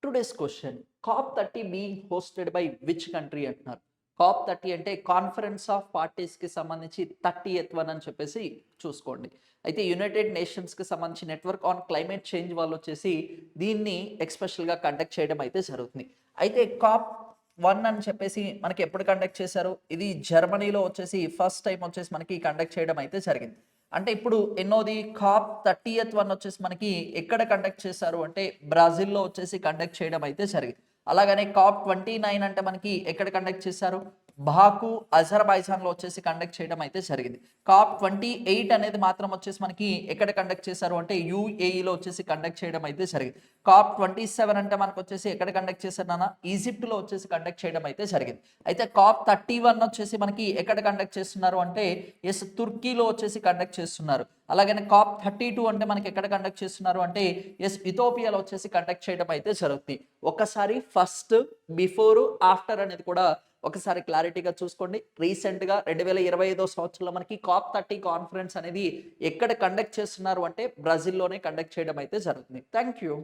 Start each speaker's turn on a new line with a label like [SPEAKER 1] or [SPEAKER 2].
[SPEAKER 1] Today's question, COP30 being hosted by which country అంటున్నారు. COP30 అంటే conference of పార్టీస్కి సంబంధించి 30th వన్ అని చెప్పేసి చూసుకోండి. అయితే యునైటెడ్ నేషన్స్కి సంబంధించి నెట్వర్క్ ఆన్ క్లైమేట్ చేంజ్ వాళ్ళు వచ్చేసి దీన్ని ఎక్స్పెషల్గా కండక్ట్ చేయడం అయితే జరుగుతుంది. అయితే COP1 అని చెప్పేసి మనకి ఎప్పుడు కండక్ట్ చేశారు? ఇది జర్మనీలో వచ్చేసి ఫస్ట్ టైం వచ్చేసి మనకి కండక్ట్ చేయడం అయితే జరిగింది. అంటే ఇప్పుడు ఎన్నోది COP30th వన్ వచ్చేసి మనకి ఎక్కడ కండక్ట్ చేశారు అంటే బ్రాజిల్‌లో వచ్చేసి కండక్ట్ చేయడం అయితే జరిగింది. అలాగనే COP29 అంటే మనకి ఎక్కడ కండక్ట్ చేశారు? బాకు, అజర్బైజాన్‌లో వచ్చేసి కండక్ట్ చేయడం అయితే జరిగింది. COP28 అనేది మాత్రం వచ్చేసి మనకి ఎక్కడ కండక్ట్ చేశారు అంటే యూఏఈలో వచ్చేసి కండక్ట్ చేయడం అయితే జరిగింది. COP27 అంటే మనకొచ్చేసి ఎక్కడ కండక్ట్ చేశారు నాన్న? ఈజిప్ట్‌లో వచ్చేసి కండక్ట్ చేయడం అయితే జరిగింది. అయితే COP31 వచ్చేసి మనకి ఎక్కడ కండక్ట్ చేస్తున్నారు అంటే తుర్కీలో వచ్చేసి కండక్ట్ చేస్తున్నారు. అలాగనే COP32 అంటే మనకి ఎక్కడ కండక్ట్ చేస్తున్నారు అంటే ఇథియోపియాలో వచ్చేసి కండక్ట్ చేయడం అయితే జరుగుతుంది. ఒకసారి ఫస్ట్, బిఫోర్, ఆఫ్టర్ అనేది కూడా ఒకసారి క్లారిటీగా చూసుకోండి. రీసెంట్‌గా 2025 సంవత్సరంలో మనకి COP30 కాన్ఫరెన్స్ అనేది ఎక్కడ కండక్ట్ చేస్తున్నారు అంటే బ్రెజిల్‌లోనే కండక్ట్ చేయడం అయితే జరుగుతుంది. Thank you.